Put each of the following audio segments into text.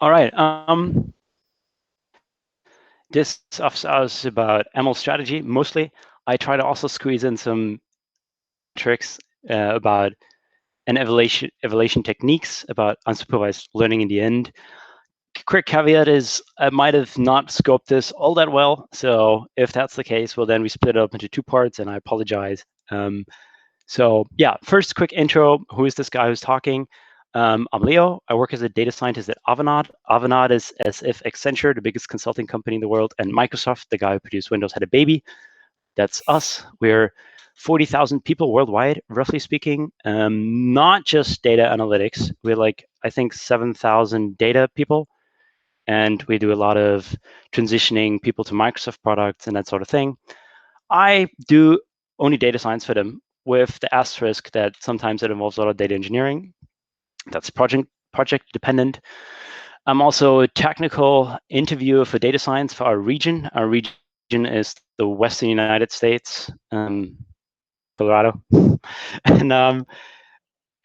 All right. This is about ML strategy mostly. I try to also squeeze in some tricks about and evaluation techniques, about unsupervised learning in the end. Quick caveat is I might have not scoped this all that well. So if that's the case, well, then we split it up into two parts, and I apologize. So yeah, first quick intro. Who is this guy who's talking? I'm Leo. I work as a data scientist at Avanade. Avanade is as if Accenture, the biggest consulting company in the world, and Microsoft, the guy who produced Windows, had a baby. That's us. We're 40,000 people worldwide, roughly speaking. Not just data analytics. We're like, I think, 7,000 data people. And we do a lot of transitioning people to Microsoft products and that sort of thing. I do only data science for them, with the asterisk that sometimes it involves a lot of data engineering. That's project dependent. I'm also a technical interviewer for data science for our region. Our region is the Western United States, Colorado.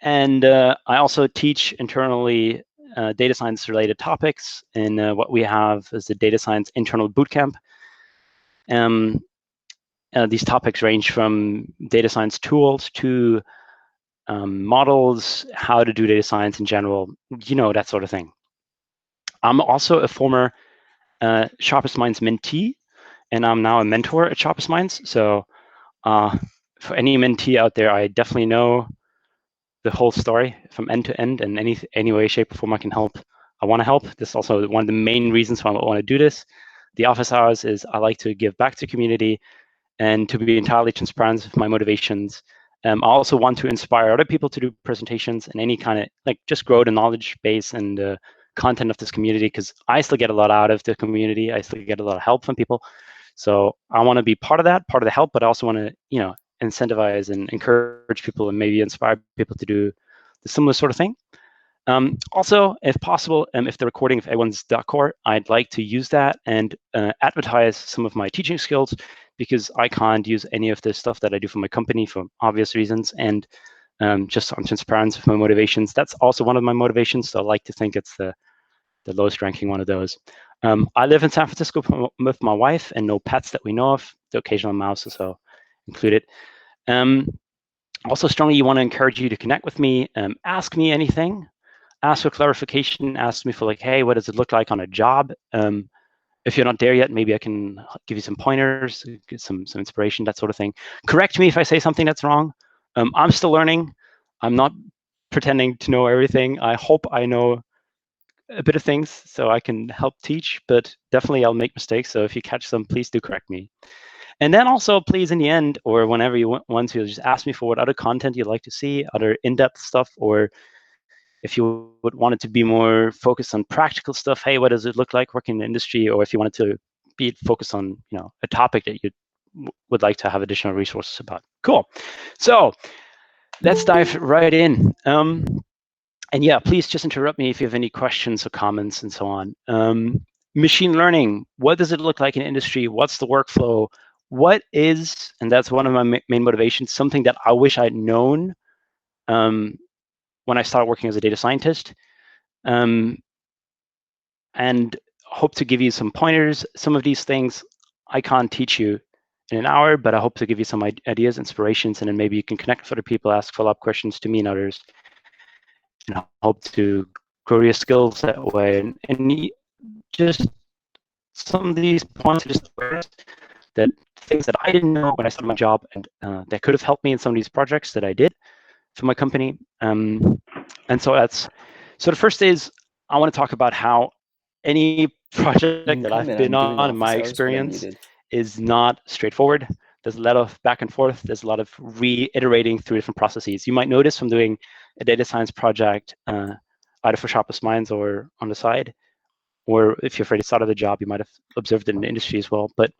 and I also teach internally data science related topics, and what we have is the data science internal bootcamp. These topics range from data science tools to models, how to do data science in general, that sort of thing. I'm also a former SharpestMinds mentee, and I'm now a mentor at SharpestMinds. So for any mentee out there, I definitely know the whole story from end to end, and any way, shape, or form I can help, I want to help. This is also one of the main reasons why I want to do this. The office hours is I like to give back to the community and to be entirely transparent with my motivations. I also want to inspire other people to do presentations and any kind of, just grow the knowledge base and content of this community, because I still get a lot out of the community. I still get a lot of help from people. So I want to be part of that, part of the help, but I also want to, incentivize and encourage people and maybe inspire people to do the similar sort of thing. Also, if possible, if the recording of A1's core, I'd like to use that and advertise some of my teaching skills, because I can't use any of this stuff that I do for my company for obvious reasons, and just on transparency of my motivations. That's also one of my motivations, so I like to think it's the lowest ranking one of those. I live in San Francisco with my wife, and no pets that we know of. The occasional mouse is so included. Also strongly want to encourage you to connect with me, ask me anything, ask for clarification, ask me for hey, what does it look like on a job? If you're not there yet, maybe I can give you some pointers, get some inspiration, that sort of thing. Correct me if I say something that's wrong. I'm still learning. I'm not pretending to know everything. I hope I know a bit of things so I can help teach, but definitely I'll make mistakes. So if you catch some, please do correct me. And then also, please, in the end, or whenever you want to, just ask me for what other content you'd like to see, other in-depth stuff, or if you would want it to be more focused on practical stuff, hey, what does it look like working in the industry? Or if you wanted to be focused on, a topic that you would like to have additional resources about. Cool. So let's dive right in. And yeah, please just interrupt me if you have any questions or comments and so on. Machine learning, what does it look like in industry? What's the workflow? What is, and that's one of my main motivations, something that I wish I'd known when I started working as a data scientist, and hope to give you some pointers. Some of these things I can't teach you in an hour, but I hope to give you some ideas, inspirations, and then maybe you can connect with other people, ask follow-up questions to me and others, and hope to grow your skills that way. And just some of these points are just that things that I didn't know when I started my job, and that could have helped me in some of these projects that I did for my company. And so the first is I want to talk about how any project that I've been on in my experience is not straightforward. There's a lot of back and forth. There's a lot of reiterating through different processes. You might notice from doing a data science project, either for SharpestMinds or on the side, or if you've already started the job, you might have observed it in the industry as well. But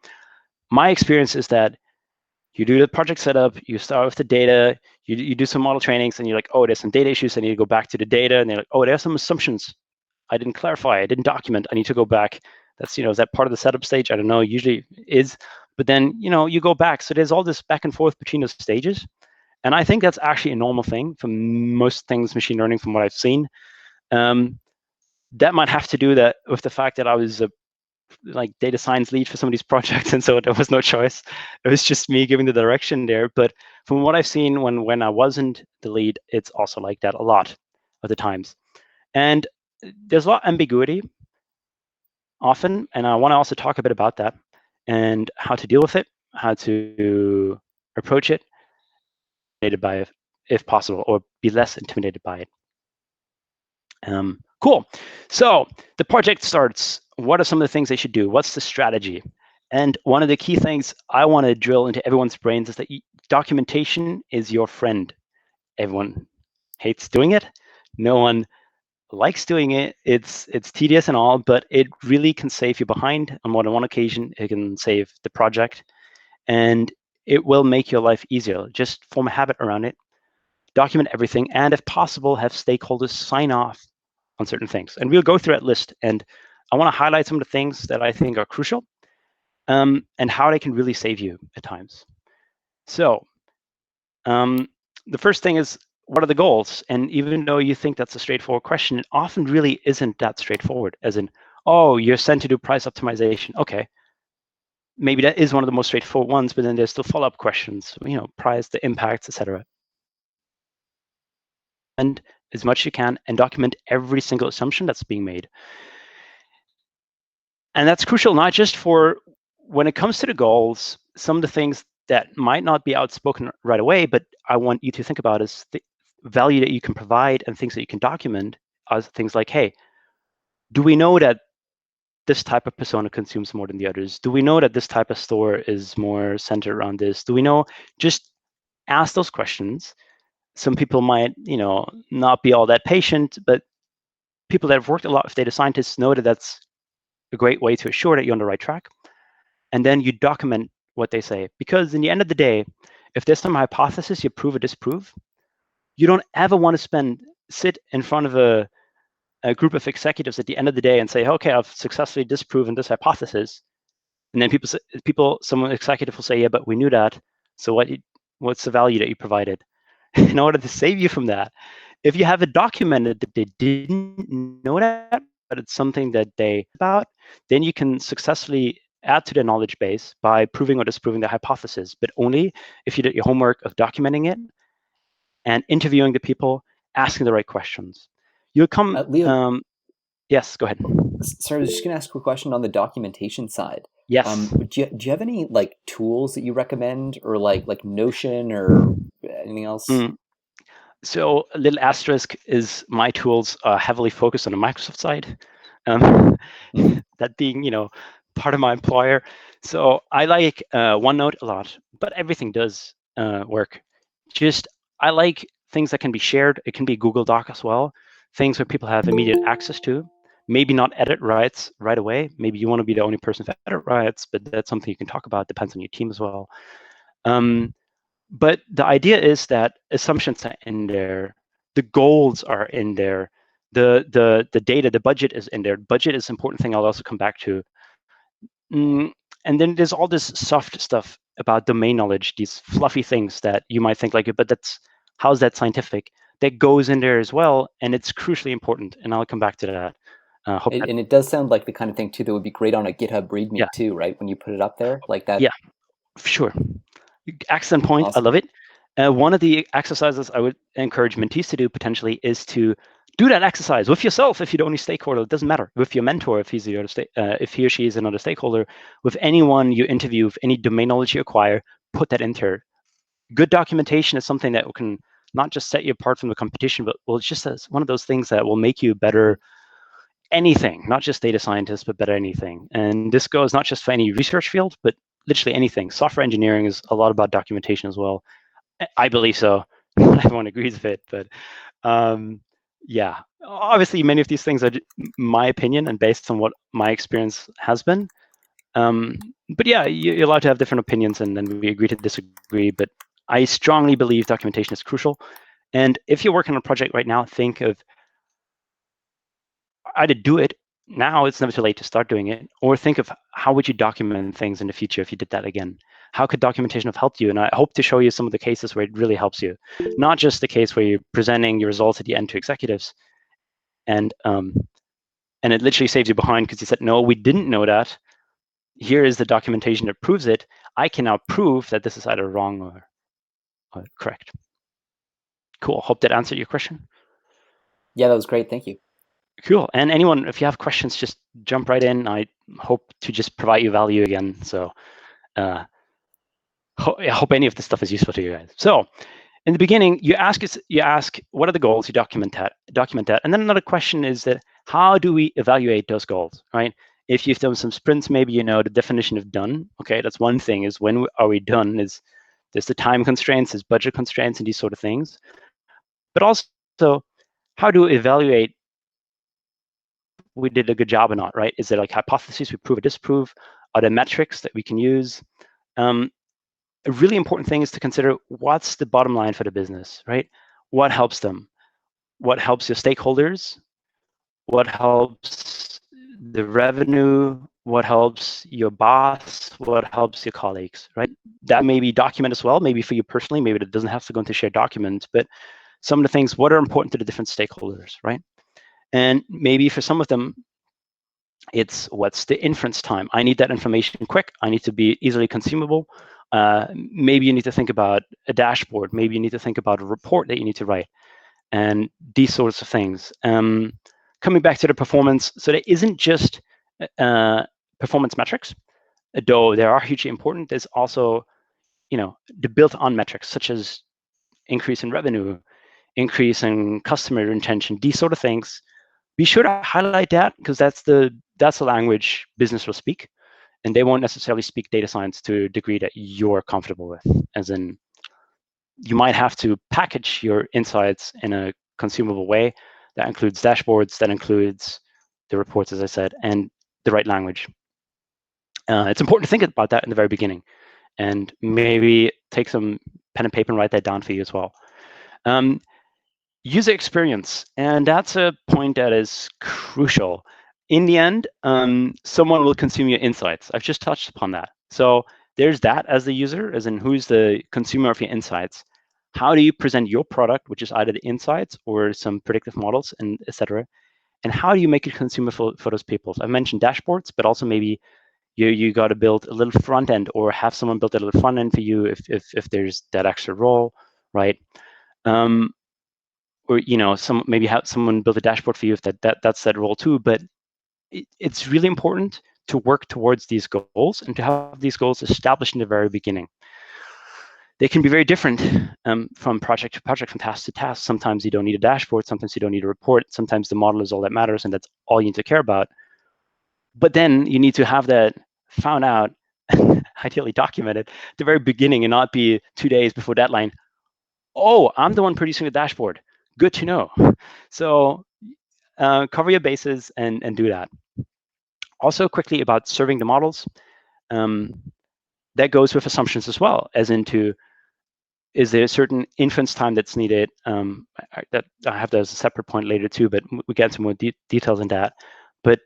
my experience is that you do the project setup, you start with the data, you do some model trainings, and you're like, oh, there's some data issues. I need to go back to the data. And they're like, oh, there's some assumptions I didn't clarify, I didn't document. I need to go back. That's, is that part of the setup stage? I don't know, usually is. But then, you go back. So there's all this back and forth between those stages. And I think that's actually a normal thing for most things machine learning from what I've seen. that might have to do that with the fact that I was a like data science lead for some of these projects, and so there was no choice. It was just me giving the direction there. But from what I've seen when I wasn't the lead, it's also like that a lot of the times. And there's a lot of ambiguity often, and I want to also talk a bit about that and how to deal with it, how to approach it, intimidated by it if possible, or be less intimidated by it. Cool. So the project starts. What are some of the things they should do? What's the strategy? And one of the key things I want to drill into everyone's brains is that documentation is your friend. Everyone hates doing it. No one likes doing it. It's tedious and all, but it really can save you behind on more than one occasion. It can save the project, and it will make your life easier. Just form a habit around it. Document everything, and if possible, have stakeholders sign off on certain things. And we'll go through that list. And I want to highlight some of the things that I think are crucial, and how they can really save you at times. So the first thing is, what are the goals? And even though you think that's a straightforward question, it often really isn't that straightforward, as in, oh, you're sent to do price optimization. Okay, maybe that is one of the most straightforward ones, but then there's still follow-up questions, price, the impacts, etc. And as much as you can, and document every single assumption that's being made. And that's crucial, not just for when it comes to the goals, some of the things that might not be outspoken right away, but I want you to think about is the value that you can provide and things that you can document as things like, hey, do we know that this type of persona consumes more than the others? Do we know that this type of store is more centered around this? Do we know? Just ask those questions. Some people might, not be all that patient, but people that have worked a lot with data scientists know that that's a great way to assure that you're on the right track. And then you document what they say. Because in the end of the day, if there's some hypothesis you prove or disprove, you don't ever want to sit in front of a group of executives at the end of the day and say, okay, I've successfully disproven this hypothesis. And then some executive will say, yeah, but we knew that. So what's the value that you provided? In order to save you from that, if you have it documented that they didn't know that, but it's something that they about, then you can successfully add to the knowledge base by proving or disproving the hypothesis, but only if you did your homework of documenting it and interviewing the people, asking the right questions. You'll come. Leo, Yes, go ahead. sorry, I was just going to ask a question on the documentation side. Yes. Do you have any like tools that you recommend, or like Notion or anything else? So a little asterisk is my tools are heavily focused on the Microsoft side. Um, that being, part of my employer. So I like OneNote a lot, but everything does work. I like things that can be shared. It can be Google Doc as well. Things where people have immediate access to. Maybe not edit rights right away. Maybe you want to be the only person to edit rights, but that's something you can talk about. Depends on your team as well. But the idea is that assumptions are in there, the goals are in there, the data, the budget is in there. Budget is an important thing I'll also come back to. And then there's all this soft stuff about domain knowledge, these fluffy things that you might think like, but how's that scientific? That goes in there as well, and it's crucially important. And I'll come back to that. And it does sound like the kind of thing too that would be great on a GitHub Yeah, README too, right? When you put it up there like that. yeah, sure. Excellent point. I Awesome. love it. One of the exercises I would encourage mentees to do potentially is to do that exercise with yourself. If you're the only stakeholder, it doesn't matter. With your mentor, if if he or she is another stakeholder, with anyone you interview, with any domain knowledge you acquire, put that into her. Good documentation is something that can not just set you apart from the competition, but it's just one of those things that will make you better anything, not just data scientists, but better anything. And this goes not just for any research field, but literally anything. Software engineering is a lot about documentation as well. I believe so. Not everyone agrees with it, but yeah. Obviously, many of these things are my opinion and based on what my experience has been. But yeah, you're allowed to have different opinions, and then we agree to disagree. But I strongly believe documentation is crucial. And if you're working on a project right now, think of either do it now, it's never too late to start doing it, or think of how would you document things in the future if you did that again. How could documentation have helped you? And I hope to show you some of the cases where it really helps you, not just the case where you're presenting your results at the end to executives and and it literally saves you behind because you said, no, we didn't know that. Here is the documentation that proves it. I can now prove that this is either wrong or correct. Cool. Hope that answered your question. Yeah, that was great. Thank you. Cool. And anyone, if you have questions, just jump right in. I hope to just provide you value again. So I hope any of this stuff is useful to you guys. So in the beginning, you ask what are the goals? You document that. And then another question is that how do we evaluate those goals, right? If you've done some sprints, maybe you know the definition of done. Okay, that's one thing. Is when are we done? There's the time constraints, there's budget constraints, and these sort of things. But also, how do we evaluate we did a good job or not, right? Is there like hypotheses we prove or disprove? Are there metrics that we can use? A really important thing is to consider what's the bottom line for the business, right? What helps them? What helps your stakeholders? What helps the revenue? What helps your boss? What helps your colleagues, right? That may be document as well, maybe for you personally, maybe it doesn't have to go into shared documents, but some of the things, what are important to the different stakeholders, right? And maybe for some of them, it's what's the inference time? I need that information quick. I need to be easily consumable. Maybe you need to think about a dashboard. Maybe you need to think about a report that you need to write, and these sorts of things. Coming back to the performance, so there isn't just performance metrics, though they are hugely important. There's also, the built-on metrics such as increase in revenue, increase in customer retention, these sort of things. Be sure to highlight that because that's the language business will speak, and they won't necessarily speak data science to a degree that you're comfortable with. As in, you might have to package your insights in a consumable way that includes dashboards, that includes the reports, as I said, and the right language. It's important to think about that in the very beginning, and maybe take some pen and paper and write that down for you as well. User experience, and that's a point that is crucial. In the end, someone will consume your insights. I've just touched upon that. So there's that as the user, as in who's the consumer of your insights. How do you present your product, which is either the insights or some predictive models, and etc. And how do you make it consumable for those people? So I mentioned dashboards, but also maybe you got to build a little front end, or have someone build a little front end for you if there's that extra role, right? Or maybe have someone build a dashboard for you if that's that role too. But it's really important to work towards these goals and to have these goals established in the very beginning. They can be very different from project to project, from task to task. Sometimes you don't need a dashboard, sometimes you don't need a report, sometimes the model is all that matters and that's all you need to care about. But then you need to have that found out, ideally documented at the very beginning, and not be 2 days before deadline. Oh, I'm the one producing the dashboard. Good to know. So cover your bases and do that. Also, quickly about serving the models, that goes with assumptions as well, as into, is there a certain inference time that's needed? That I have that as a separate point later too, but we get some more details in that. But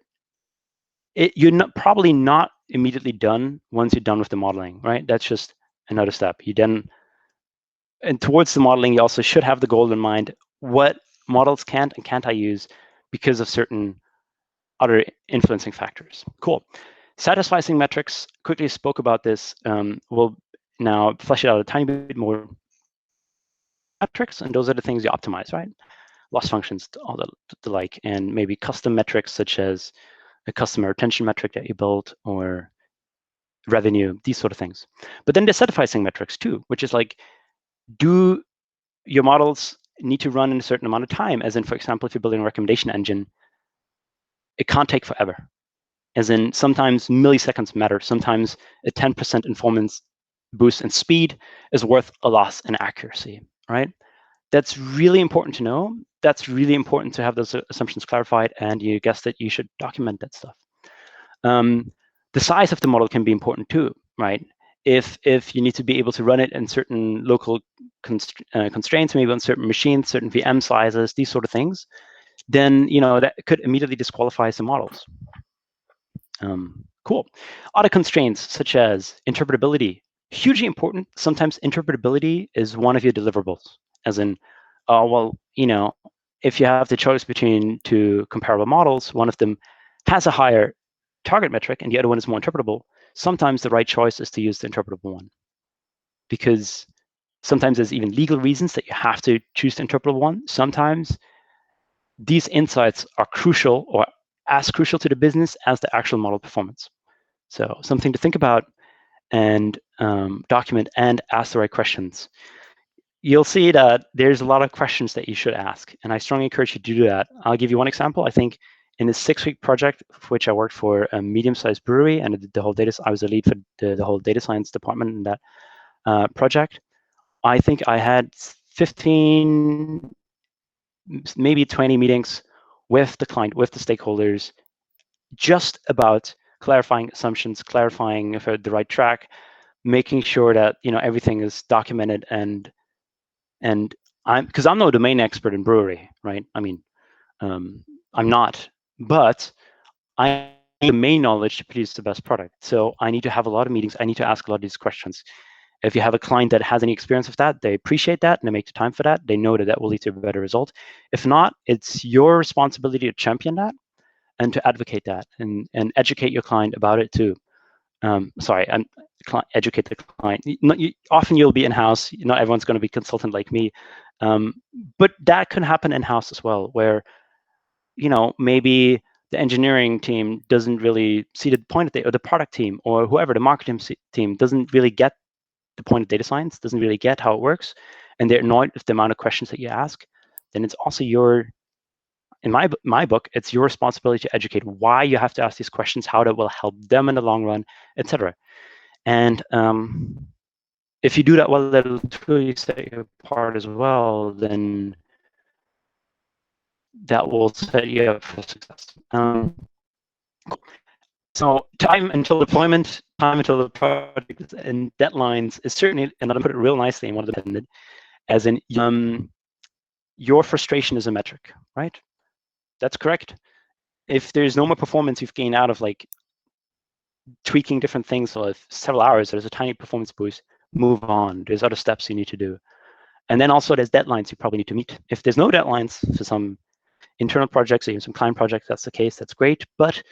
you're probably not immediately done once you're done with the modeling, right? That's just another step. And towards the modeling, you also should have the goal in mind. What models can't and can't I use because of certain other influencing factors? Cool. Satisficing metrics, quickly spoke about this. We'll now flesh it out a tiny bit more. Metrics, and those are the things you optimize, right? Loss functions, all the like, and maybe custom metrics such as a customer retention metric that you build, or revenue, these sort of things. But then there's satisficing metrics too, which is like, do your models need to run in a certain amount of time? As in, for example, if you're building a recommendation engine, it can't take forever. As in, sometimes milliseconds matter. Sometimes a 10% performance boost in speed is worth a loss in accuracy, right? That's really important to know. That's really important to have those assumptions clarified, and you guessed it, you should document that stuff. The size of the model can be important too, right? If you need to be able to run it in certain local constraints, maybe on certain machines, certain VM sizes, these sort of things, then that could immediately disqualify some models. Cool. Other constraints such as interpretability, hugely important. Sometimes interpretability is one of your deliverables, as in, well, if you have the choice between two comparable models, one of them has a higher target metric and the other one is more interpretable, sometimes the right choice is to use the interpretable one. Because sometimes there's even legal reasons that you have to choose the interpretable one. Sometimes these insights are crucial or as crucial to the business as the actual model performance. So something to think about and document and ask the right questions. You'll see that there's a lot of questions that you should ask, and I strongly encourage you to do that. I'll give you one example. I think in a 6-week project, for which I worked for a medium-sized brewery, and the whole data, I was the lead for the whole data science department in that project. I think I had 15, maybe 20 meetings with the client, with the stakeholders, just about clarifying assumptions, clarifying if they're the right track, making sure that everything is documented and because I'm no domain expert in brewery, right? I mean, I'm not, but I need domain knowledge to produce the best product. So I need to have a lot of meetings. I need to ask a lot of these questions. If you have a client that has any experience with that, they appreciate that and they make the time for that. They know that that will lead to a better result. If not, it's your responsibility to champion that and to advocate that and educate your client about it too. Educate the client. Often you'll be in-house. Not everyone's going to be consultant like me, but that can happen in-house as well, where maybe the engineering team doesn't really see the point of or the product team or whoever, the marketing team doesn't really get the point of data science, doesn't really get how it works, and they're annoyed with the amount of questions that you ask. Then it's also in my book, it's your responsibility to educate why you have to ask these questions, how that will help them in the long run, etc. And if you do that well, that'll truly set you apart as well. Then that will set you up for success. So time until deployment, time until the project and deadlines is certainly, and I'll put it real nicely in one of the as in your frustration is a metric, right? That's correct. If there's no more performance you've gained out of like tweaking different things for several hours, there's a tiny performance boost, move on. There's other steps you need to do. And then also there's deadlines you probably need to meet. If there's no deadlines for some internal projects or even some client projects, that's the case, that's great. But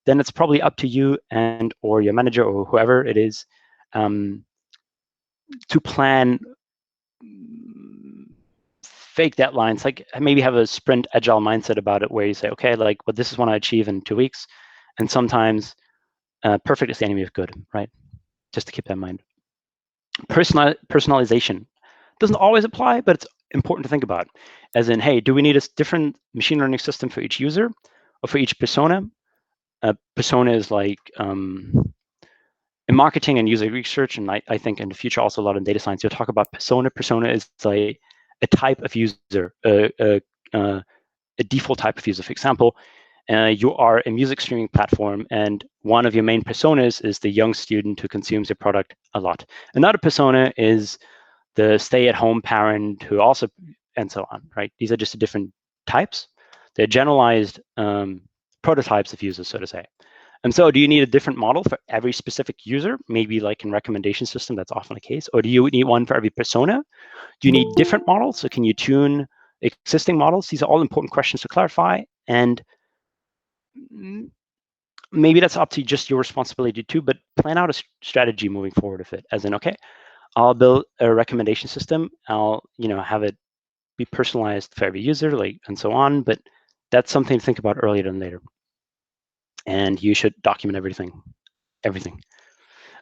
then it's probably up to you and or your manager or whoever it is to plan fake deadlines, like maybe have a sprint agile mindset about it where you say, okay, like, well, this is what I achieve in 2 weeks. And sometimes perfect is the enemy of good, right? Just to keep that in mind. Personalization doesn't always apply, but it's important to think about. As in, hey, do we need a different machine learning system for each user or for each persona? Persona is like in marketing and user research, and I think in the future also a lot in data science, you'll talk about persona. Persona is like a type of user, a default type of user. For example, you are a music streaming platform, and one of your main personas is the young student who consumes your product a lot. Another persona is the stay-at-home parent who also, and so on, right? These are just different types. They're generalized prototypes of users, so to say. And so do you need a different model for every specific user? Maybe like in recommendation system, that's often the case. Or do you need one for every persona? Do you need different models? So can you tune existing models? These are all important questions to clarify. And maybe that's up to just your responsibility too, but plan out a strategy moving forward with it. As in, okay, I'll build a recommendation system. I'll have it be personalized for every user, like, and so on. But that's something to think about earlier than later. And you should document everything.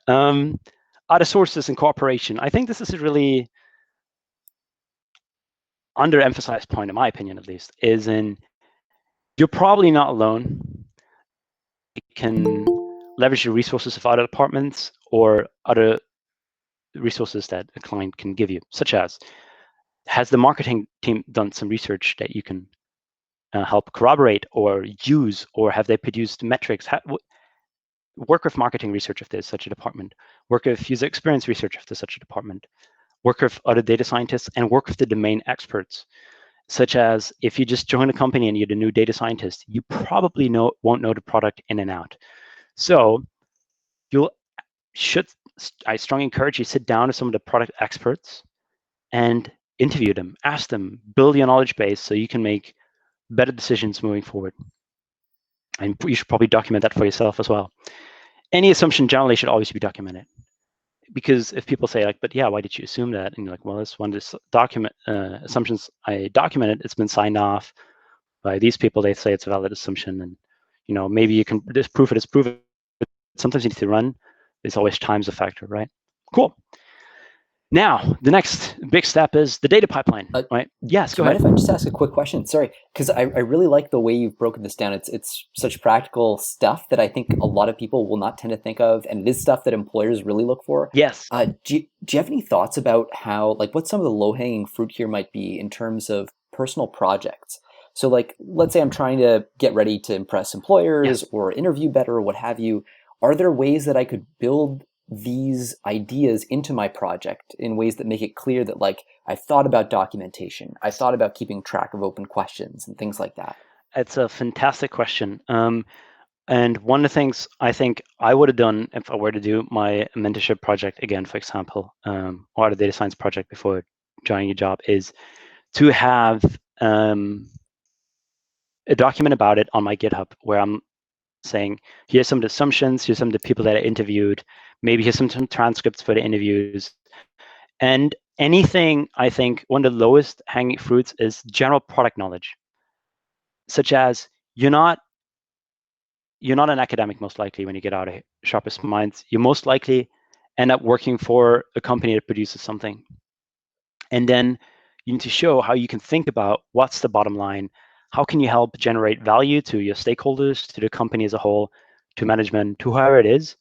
Other sources and cooperation. I think this is a really underemphasized point, in my opinion, at least, is in you're probably not alone. You can leverage the resources of other departments or other resources that a client can give you, such as, has the marketing team done some research that you can help corroborate or use, or have they produced metrics? Work with marketing research if there's such a department, work with user experience research if there's such a department, work with other data scientists, and work with the domain experts. Such as, if you just join a company and you're the new data scientist, you probably won't know the product in and out. So I strongly encourage you to sit down with some of the product experts and interview them, ask them, build your knowledge base so you can make better decisions moving forward. And you should probably document that for yourself as well. Any assumption generally should always be documented. Because if people say like, but yeah, why did you assume that? And you're like, well, this one of the document assumptions I documented, it's been signed off by these people. They say it's a valid assumption, and maybe you can disprove it. Disprove it. Sometimes you need to run. There's always time's a factor, right? Cool. Now, the next big step is the data pipeline, right? Yes, go ahead. Do you mind if I just ask a quick question? Sorry, because I really like the way you've broken this down. It's such practical stuff that I think a lot of people will not tend to think of, and it is stuff that employers really look for. Yes. Do you have any thoughts about how, like, what some of the low-hanging fruit here might be in terms of personal projects? So, like, let's say I'm trying to get ready to impress employers or interview better or what have you. Are there ways that I could build these ideas into my project in ways that make it clear that, like, I've thought about documentation, I thought about keeping track of open questions and things like that? It's a fantastic question. And one of the things I think I would have done if I were to do my mentorship project again, for example, or the data science project before joining a job, is to have a document about it on my GitHub where I'm saying, here's some of the assumptions, here's some of the people that I interviewed, maybe here's some transcripts for the interviews. And anything, I think, one of the lowest hanging fruits is general product knowledge, such as you're not an academic most likely when you get out of SharpestMinds. You most likely end up working for a company that produces something. And then you need to show how you can think about what's the bottom line, how can you help generate value to your stakeholders, to the company as a whole, to management, to whoever it is.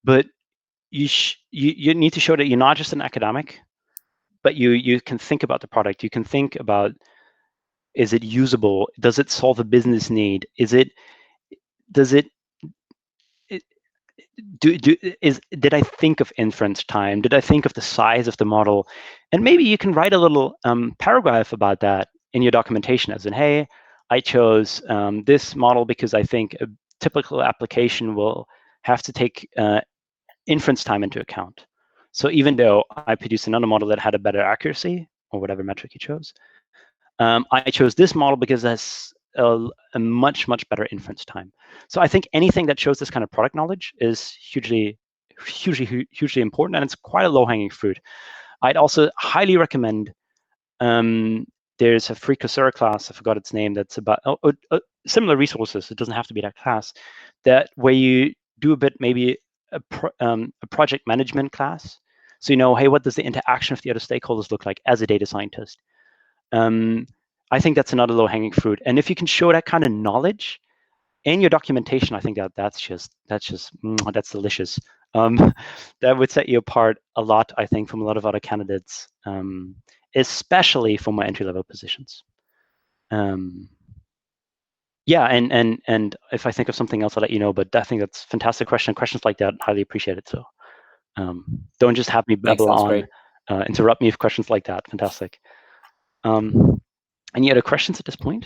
But you need to show that you're not just an academic, but you can think about the product. You can think about, is it usable? Does it solve a business need? Did I think of inference time? Did I think of the size of the model? And maybe you can write a little paragraph about that in your documentation, as in, hey, I chose this model because I think a typical application will have to take inference time into account. So even though I produced another model that had a better accuracy, or whatever metric you chose, I chose this model because that's a much better inference time. So I think anything that shows this kind of product knowledge is hugely important, and it's quite a low-hanging fruit. I'd also highly recommend. There's a free Coursera class, I forgot its name, that's about similar resources. It doesn't have to be that class. That where you do a bit, maybe a project management class. So hey, what does the interaction with the other stakeholders look like as a data scientist? I think that's another low-hanging fruit. And if you can show that kind of knowledge in your documentation, I think that's delicious. That would set you apart a lot, I think, from a lot of other candidates, especially for my entry-level positions. Yeah, and if I think of something else, I'll let you know. But I think that's a fantastic question. Questions like that, highly appreciate it. So don't just have me babble on. Interrupt me with questions like that. Fantastic. Any other questions at this point?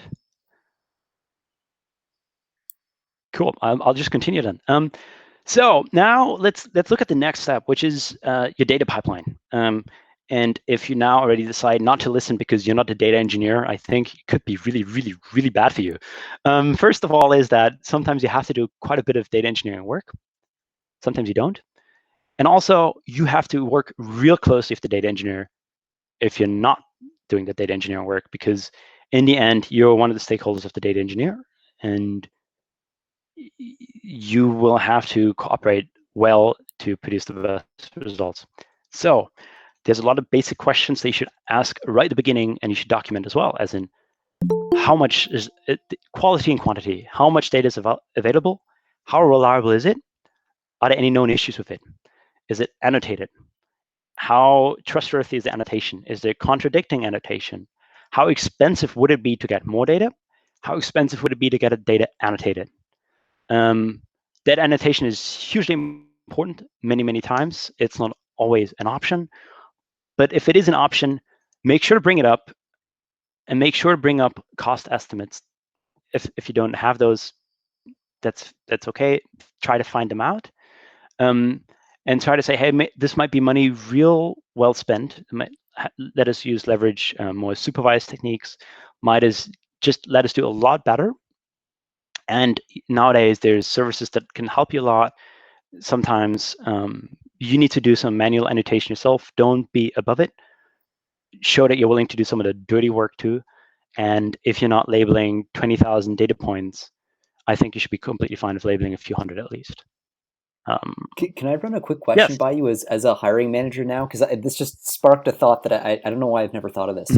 Cool. I'll just continue then. So now let's look at the next step, which is your data pipeline. And if you now already decide not to listen because you're not a data engineer, I think it could be really bad for you. First of all, is that sometimes you have to do quite a bit of data engineering work. Sometimes you don't. And also, you have to work real closely with the data engineer if you're not doing the data engineering work, because in the end, you're one of the stakeholders of the data engineer, and you will have to cooperate well to produce the best results. So there's a lot of basic questions that you should ask right at the beginning, and you should document as well, as in how much is it, quality and quantity, how much data is available, how reliable is it, are there any known issues with it, is it annotated, how trustworthy is the annotation, is there contradicting annotation, how expensive would it be to get more data, how expensive would it be to get a data annotated. That annotation is hugely important many times. It's not always an option, but if it is an option, make sure to bring it up, and make sure to bring up cost estimates. If you don't have those, that's okay. Try to find them out, and try to say, hey, this might be money real well spent. Let us leverage more supervised techniques. Might us just let us do a lot better. And nowadays, there's services that can help you a lot. Sometimes you need to do some manual annotation yourself. Don't be above it. Show that you're willing to do some of the dirty work too. And if you're not labeling 20,000 data points, I think you should be completely fine with labeling a few hundred at least. Can I run a quick question Yes. by you as a hiring manager now? Because this just sparked a thought that I don't know why I've never thought of this.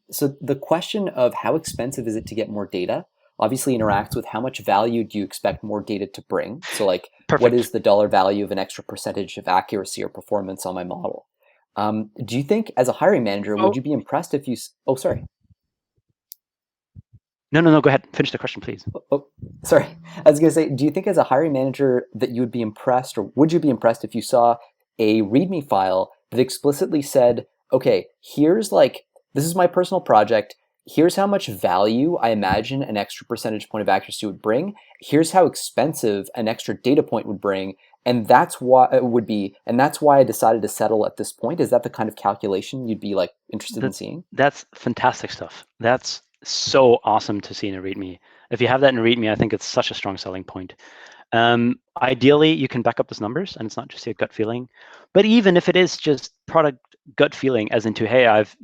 So the question of how expensive is it to get more data obviously interacts with how much value do you expect more data to bring. So like, Perfect. what is the dollar value of an extra percentage of accuracy or performance on my model? Do you think as a hiring manager, would you be impressed if you? Oh, sorry. No. Go ahead. Finish the question, please. Oh, sorry. I was going to say, do you think as a hiring manager that you would be impressed, or would you be impressed if you saw a README file that explicitly said, okay, here's like, this is my personal project. Here's how much value I imagine an extra percentage point of accuracy would bring. Here's how expensive an extra data point would bring. And that's why it would be, and that's why I decided to settle at this point. Is that the kind of calculation you'd be like interested in seeing? That's fantastic stuff. That's so awesome to see in a README. If you have that in a README, I think it's such a strong selling point. Ideally, you can back up those numbers, and it's not just your gut feeling. But even if it is just product gut feeling, as into, hey, I've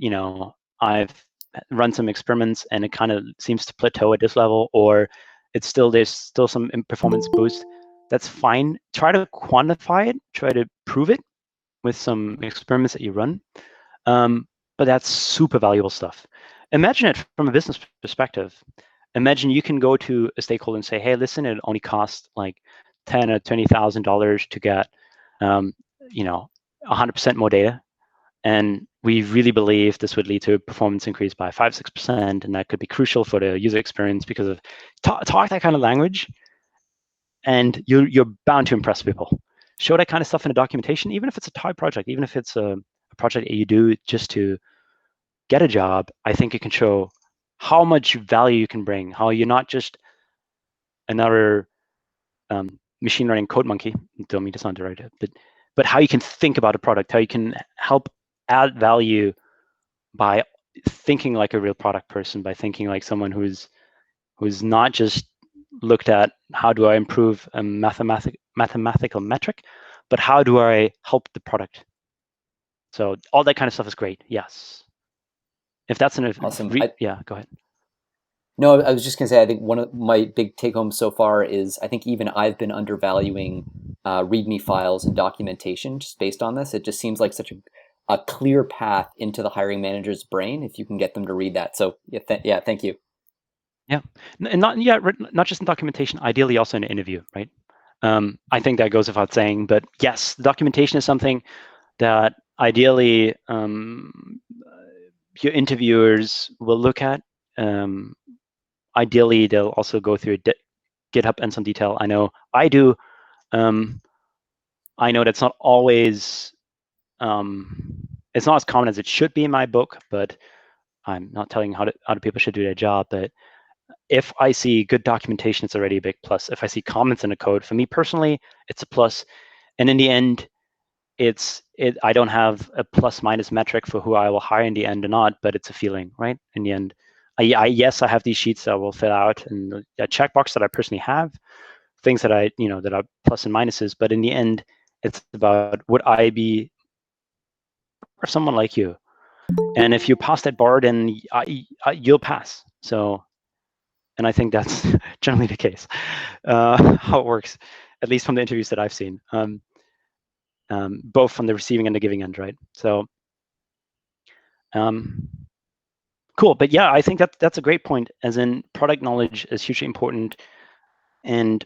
run some experiments and it kind of seems to plateau at this level, or there's still some performance boost, that's fine. Try to quantify it. Try to prove it with some experiments that you run. But that's super valuable stuff. Imagine it from a business perspective. Imagine you can go to a stakeholder and say, hey, listen, it only costs like $10,000 or $20,000 to get 100% more data. And we really believe this would lead to a performance increase by 5-6%, and that could be crucial for the user experience because of talk that kind of language, and you're bound to impress people. Show that kind of stuff in the documentation, even if it's a toy project, even if it's a project that you do just to get a job. I think it can show how much value you can bring, how you're not just another machine learning code monkey. Don't mean to sound derogatory, but how you can think about a product, how you can help add value by thinking like a real product person, by thinking like someone who's not just looked at how do I improve a mathematical metric, but how do I help the product. So all that kind of stuff is great. Yes. If that's awesome. Yeah, go ahead. No, I was just going to say, I think one of my big take homes so far is I think even I've been undervaluing README files and documentation just based on this. It just seems like such a clear path into the hiring manager's brain if you can get them to read that. So yeah, thank you. Yeah, and not just in documentation. Ideally, also in an interview, right? I think that goes without saying. But yes, the documentation is something that ideally your interviewers will look at. Ideally, they'll also go through GitHub in some detail. I know I do. I know that's not always. It's not as common as it should be in my book, but I'm not telling how other people should do their job. But if I see good documentation, it's already a big plus. If I see comments in the code, for me personally, it's a plus. And in the end, I don't have a plus minus metric for who I will hire in the end or not, but it's a feeling, right? In the end, yes, I have these sheets that I will fill out and a checkbox that I personally have, things that that are plus and minuses. But in the end, it's about would I be for someone like you, and if you pass that bar, then you'll pass. So, and I think that's generally the case, how it works, at least from the interviews that I've seen. Both from the receiving and the giving end, right? So, cool. But yeah, I think that's a great point. As in, product knowledge is hugely important, and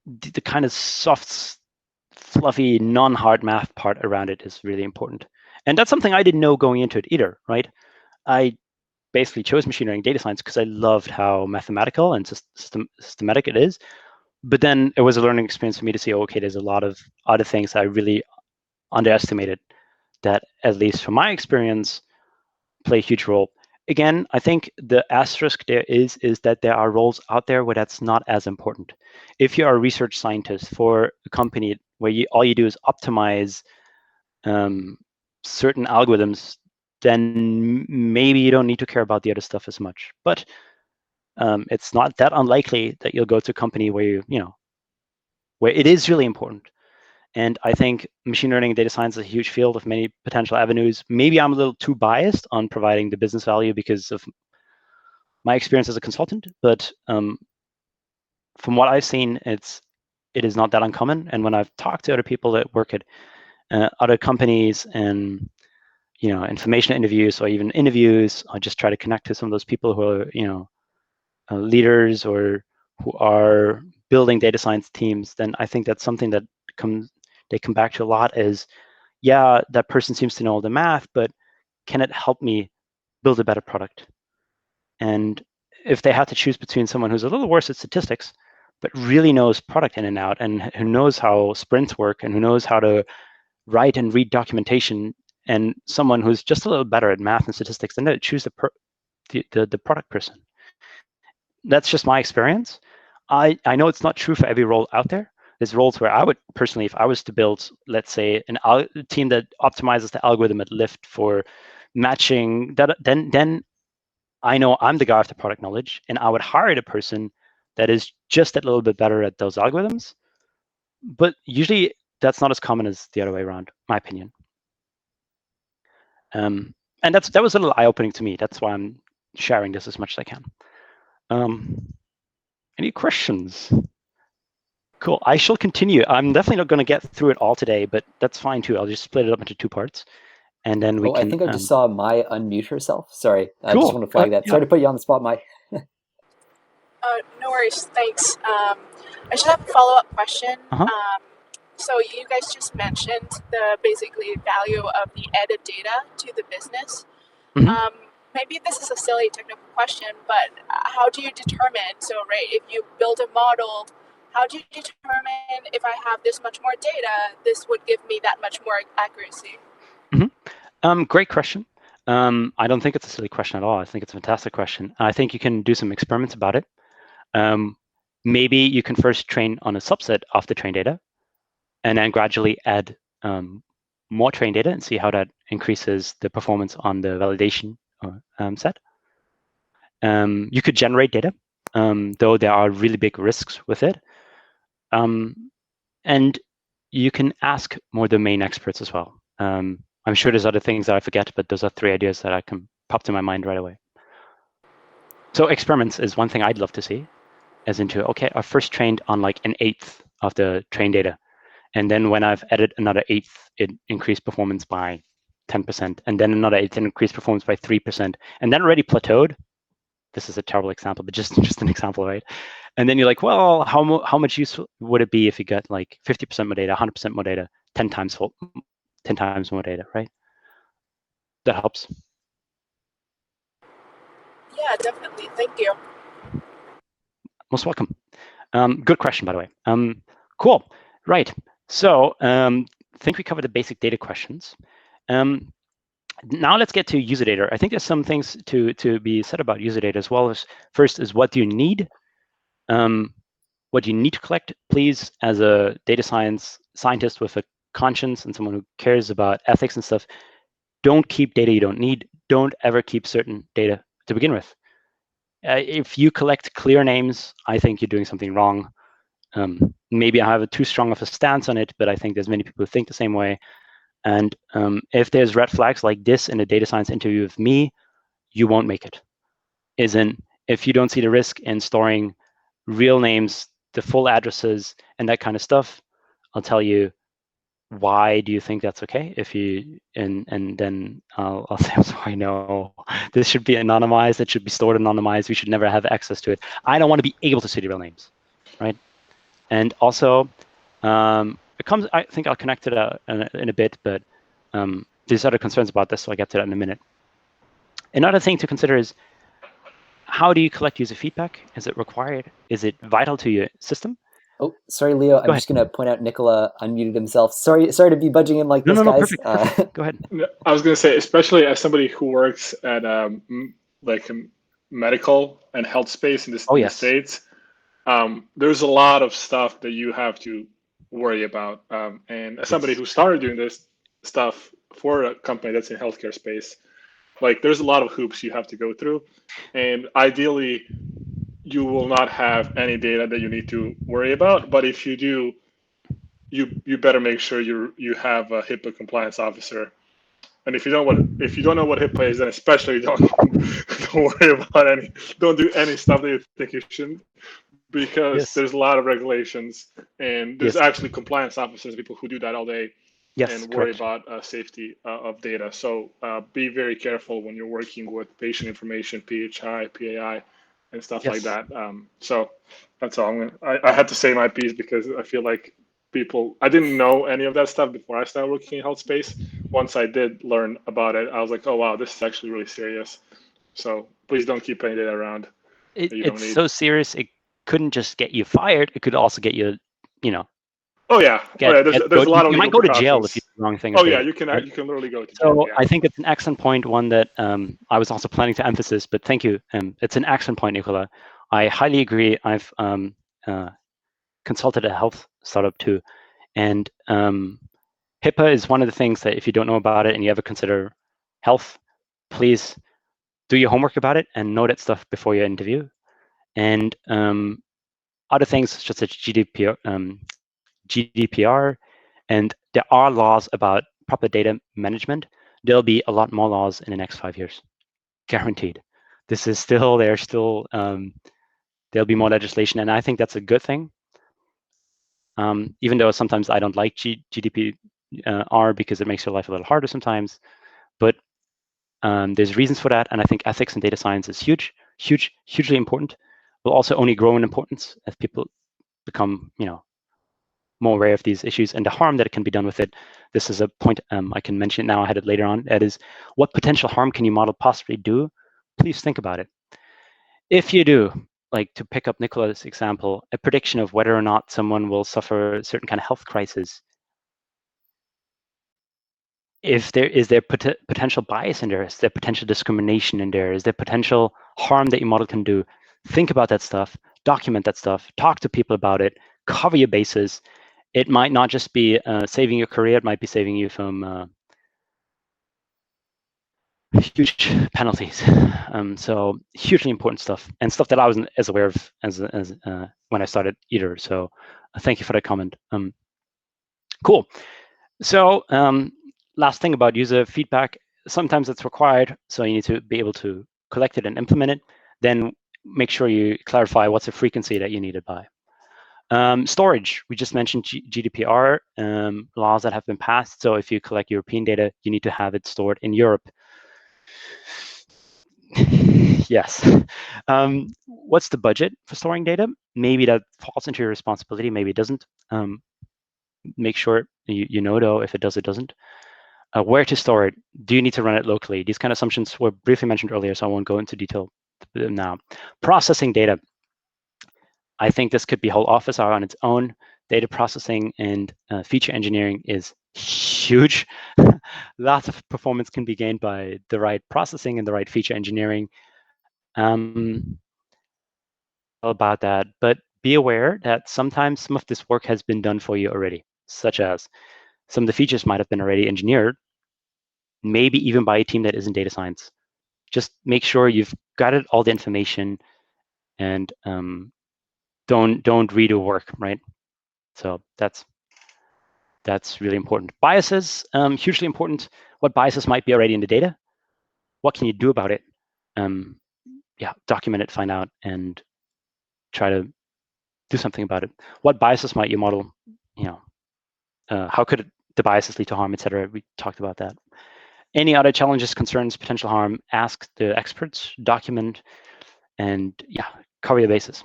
the kind of soft, fluffy, non-hard math part around it is really important. And that's something I didn't know going into it either, right? I basically chose machine learning data science because I loved how mathematical and systematic it is. But then it was a learning experience for me to see, okay, there's a lot of other things I really underestimated that, at least from my experience, play a huge role. Again, I think the asterisk there is that there are roles out there where that's not as important. If you are a research scientist for a company where all you do is optimize certain algorithms, then maybe you don't need to care about the other stuff as much. But it's not that unlikely that you'll go to a company where where it is really important. And I think machine learning and data science is a huge field of many potential avenues. Maybe I'm a little too biased on providing the business value because of my experience as a consultant, but from what I've seen, it is not that uncommon. And when I've talked to other people that work at other companies and information interviews or even interviews, I just try to connect to some of those people who are leaders or who are building data science teams. Then I think that's something that they come back to a lot is, yeah, that person seems to know all the math, but can it help me build a better product? And if they have to choose between someone who's a little worse at statistics, but really knows product in and out and who knows how sprints work and who knows how to write and read documentation, and someone who's just a little better at math and statistics, then they choose the product person. That's just my experience. I know it's not true for every role out there. There's roles where I would personally, if I was to build, let's say, a team that optimizes the algorithm at Lyft for matching, then I know I'm the guy with the product knowledge, and I would hire the person that is just a little bit better at those algorithms. But usually that's not as common as the other way around, my opinion. And that was a little eye-opening to me. That's why I'm sharing this as much as I can. Any questions? Cool. I shall continue. I'm definitely not going to get through it all today, but that's fine too. I'll just split it up into 2 parts, and then we can. I think I just saw Mai unmute herself. Sorry, I cool. just want to flag that. Sorry to put you on the spot, Mai. No worries. Thanks. I just have a follow-up question. So you guys just mentioned the basically value of the added data to the business. Maybe this is a silly technical question, but how do you determine? So, right, if you build a model, how do you determine if I have this much more data, this would give me that much more accuracy? Great question. I don't think it's a silly question at all. I think it's a fantastic question. I think you can do some experiments about it. Maybe you can first train on a subset of the trained data, and then gradually add more trained data and see how that increases the performance on the validation set. You could generate data, though there are really big risks with it. And you can ask more domain experts as well. I'm sure there's other things that I forget, but those are 3 ideas that I can pop to my mind right away. So experiments is one thing I'd love to see, as into, okay, I first trained on like 1/8 of the trained data. And then when I've added another 1/8, it increased performance by 10%. And then another 1/8 increased performance by 3%. And then already plateaued. This is a terrible example, but just an example, right? And then you're like, well, how much use would it be if you got like 50% more data, 100% more data, 10 times more data, right? That helps. Yeah, definitely. Thank you. Most welcome. Good question, by the way. Cool. Right. So I think we covered the basic data questions. Now let's get to user data. I think there's some things to be said about user data as well. As first is, what do you need? What do you need to collect? Please, as a data scientist with a conscience and someone who cares about ethics and stuff, don't keep data you don't need. Don't ever keep certain data to begin with. If you collect clear names, I think you're doing something wrong. Maybe I have too strong of a stance on it, but I think there's many people who think the same way. And if there's red flags like this in a data science interview with me, you won't make it. If you don't see the risk in storing real names, the full addresses, and that kind of stuff, I'll tell you, why do you think that's okay? And then I'll say, I'm sorry, no, this should be anonymized. It should be stored anonymized. We should never have access to it. I don't want to be able to see the real names, right? And also, it comes. I think I'll connect to that in a bit, but there's other concerns about this, so I'll get to that in a minute. Another thing to consider is, how do you collect user feedback? Is it required? Is it vital to your system? Oh, sorry, Leo. I'm just going to point out Nicola unmuted himself. Sorry to be budging in like this, guys. Perfect. Go ahead. I was going to say, especially as somebody who works at like a medical and health space in the States, there's a lot of stuff that you have to worry about. And as somebody who started doing this stuff for a company that's in healthcare space, like there's a lot of hoops you have to go through. And ideally, you will not have any data that you need to worry about. But if you do, you better make sure you have a HIPAA compliance officer. And if you don't know what HIPAA is, then especially don't worry about don't do any stuff that you think you shouldn't, because there's a lot of regulations, and there's actually compliance officers, people who do that all day, and worry about safety of data. So be very careful when you're working with patient information, PHI, PAI, and stuff like that. So that's all. I had to say my piece because I feel like I didn't know any of that stuff before I started working in health space. Once I did learn about it, I was like, oh, wow, this is actually really serious. So please don't keep any data around. It's so serious. It couldn't just get you fired. It could also get you, Oh yeah, there's a lot of you might go to jail if you do the wrong thing. Oh yeah, you can literally go to jail. So I think it's an excellent point, one that I was also planning to emphasize, but thank you. It's an excellent point, Nicola. I highly agree. I've consulted a health startup too, and HIPAA is one of the things that if you don't know about it and you ever consider health, please do your homework about it and know that stuff before your interview. And other things such as GDPR, and there are laws about proper data management. There'll be a lot more laws in the next 5 years, guaranteed. This is still, there'll be more legislation, and I think that's a good thing. Even though sometimes I don't like GDPR because it makes your life a little harder sometimes, but there's reasons for that, and I think ethics in data science is hugely important. Will also only grow in importance as people become, more aware of these issues and the harm that can be done with it. This is a point I can mention now. I had it later on. That is, what potential harm can your model possibly do? Please think about it. If you do, like to pick up Nicola's example, a prediction of whether or not someone will suffer a certain kind of health crisis, if there is potential bias in there, is there potential discrimination in there, is there potential harm that your model can do? Think about that stuff, document that stuff, talk to people about it, cover your bases. It might not just be saving your career, it might be saving you from huge penalties. So hugely important stuff, and stuff that I wasn't as aware of as when I started either. So thank you for that comment. Cool. So last thing about user feedback, sometimes it's required, so you need to be able to collect it and implement it. Then make sure you clarify what's the frequency that you need it by. Storage, we just mentioned GDPR laws that have been passed. So if you collect European data, you need to have it stored in Europe. Yes. What's the budget for storing data? Maybe that falls into your responsibility, maybe it doesn't. Make sure you know, though, if it does, it doesn't. Where to store it? Do you need to run it locally? These kind of assumptions were briefly mentioned earlier, so I won't go into detail now. Processing data. I think this could be a whole office hour on its own. Data processing and feature engineering is huge. Lots of performance can be gained by the right processing and the right feature engineering. About that, but be aware that sometimes some of this work has been done for you already, such as some of the features might have been already engineered, maybe even by a team that isn't data science. Just make sure you've got all the information, and don't redo work, right? So that's really important. Biases, hugely important. What biases might be already in the data? What can you do about it? Yeah, document it, find out, and try to do something about it. What biases might your model, how could the biases lead to harm, etc. We talked about that. Any other challenges, concerns, potential harm, ask the experts, document, and yeah, cover your bases.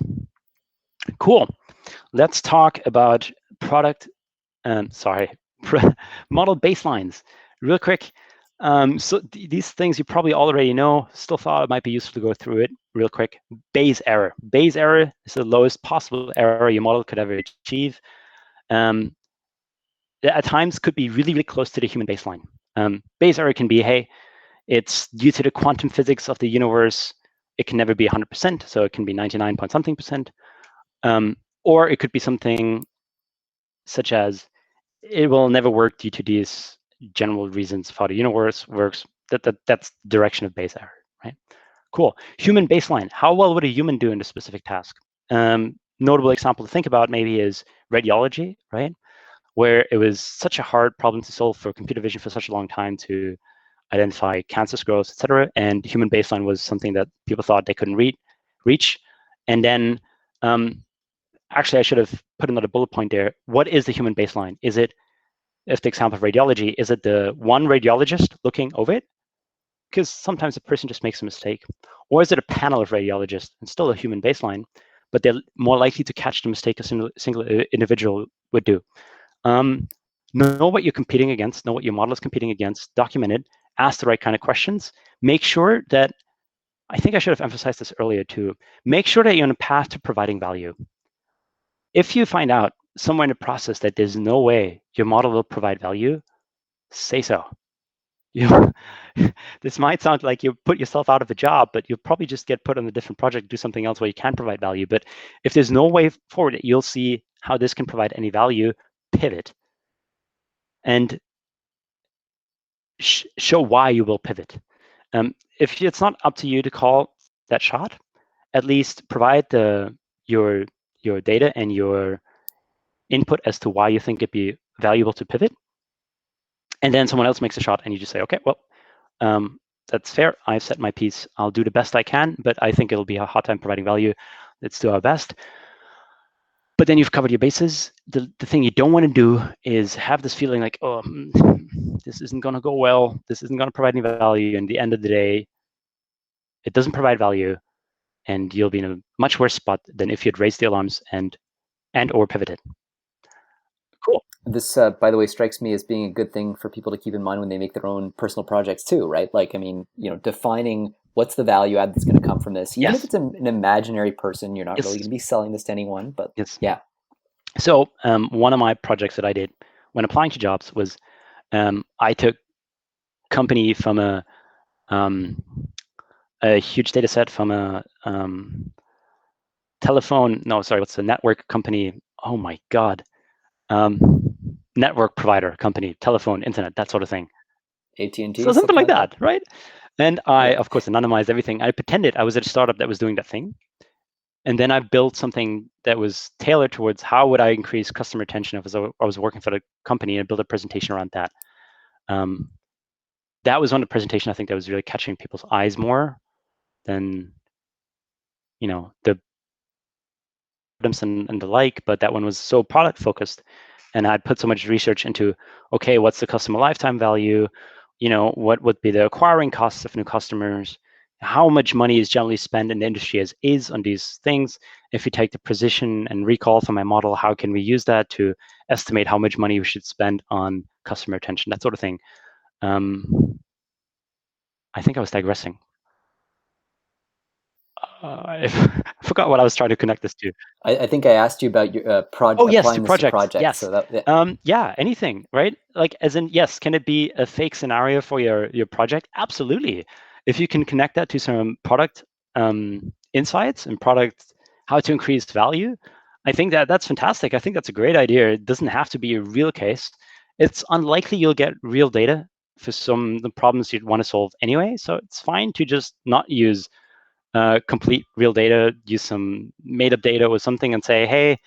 Cool. Let's talk about model baselines real quick. So these things you probably already know, still thought it might be useful to go through it real quick. Bayes error. Bayes error is the lowest possible error your model could ever achieve. At times could be really, really close to the human baseline. Bayes error can be, hey, it's due to the quantum physics of the universe. It can never be 100%, so it can be 99 point something percent. Or it could be something such as it will never work due to these general reasons of how the universe works. That's the direction of Bayes error, right? Cool. Human baseline. How well would a human do in a specific task? Notable example to think about maybe is radiology, right? Where it was such a hard problem to solve for computer vision for such a long time to identify cancer growth, etc. And human baseline was something that people thought they couldn't reach. And then, actually, I should have put another bullet point there. What is the human baseline? Is it, if the example of radiology, is it the one radiologist looking over it? Because sometimes a person just makes a mistake. Or is it a panel of radiologists and still a human baseline, but they're more likely to catch the mistake a single individual would do? Know what you're competing against, know what your model is competing against, document it, ask the right kind of questions. Make sure that, I think I should have emphasized this earlier too, make sure that you're on a path to providing value. If you find out somewhere in the process that there's no way your model will provide value, say so. This might sound like you put yourself out of a job, but you'll probably just get put on a different project, do something else where you can provide value. But if there's no way forward, you'll see how this can provide any value, pivot. And show why you will pivot. If it's not up to you to call that shot, at least provide your data and your input as to why you think it'd be valuable to pivot. And then someone else makes a shot and you just say, okay, well, that's fair. I've set my piece. I'll do the best I can, but I think it'll be a hard time providing value. Let's do our best. But then you've covered your bases. The thing you don't want to do is have this feeling like, oh, this isn't going to go well. This isn't going to provide any value. And at the end of the day, it doesn't provide value. And you'll be in a much worse spot than if you'd raised the alarms and or pivoted. Cool. This, by the way, strikes me as being a good thing for people to keep in mind when they make their own personal projects too, right? Like, I mean, defining what's the value add that's going to come from this. Even if it's an imaginary person, you're not really going to be selling this to anyone, but yeah. So one of my projects that I did when applying to jobs was I took company from a huge data set from a what's the network company? Oh my God. Network provider company, telephone, internet, that sort of thing. AT&T. So something like that, right? And I, of course, anonymized everything. I pretended I was at a startup that was doing that thing. And then I built something that was tailored towards how would I increase customer retention if I was working for the company, and build a presentation around that. That was one of the presentation I think that was really catching people's eyes more than, the and the like, but that one was so product focused. And I'd put so much research into, okay, what's the customer lifetime value? What would be the acquiring costs of new customers? How much money is generally spent in the industry as is on these things? If you take the precision and recall from my model, how can we use that to estimate how much money we should spend on customer retention, that sort of thing. I think I was digressing. I forgot what I was trying to connect this to. I think I asked you about your project. Oh yes, to projects. Yes. So that, yeah, anything, right? Like, as in, yes, can it be a fake scenario for your project? Absolutely. If you can connect that to some product insights and product how to increase value, I think that's fantastic. I think that's a great idea. It doesn't have to be a real case. It's unlikely you'll get real data for some of the problems you'd want to solve anyway. So it's fine to just not use complete real data, use some made-up data or something, and say, hey,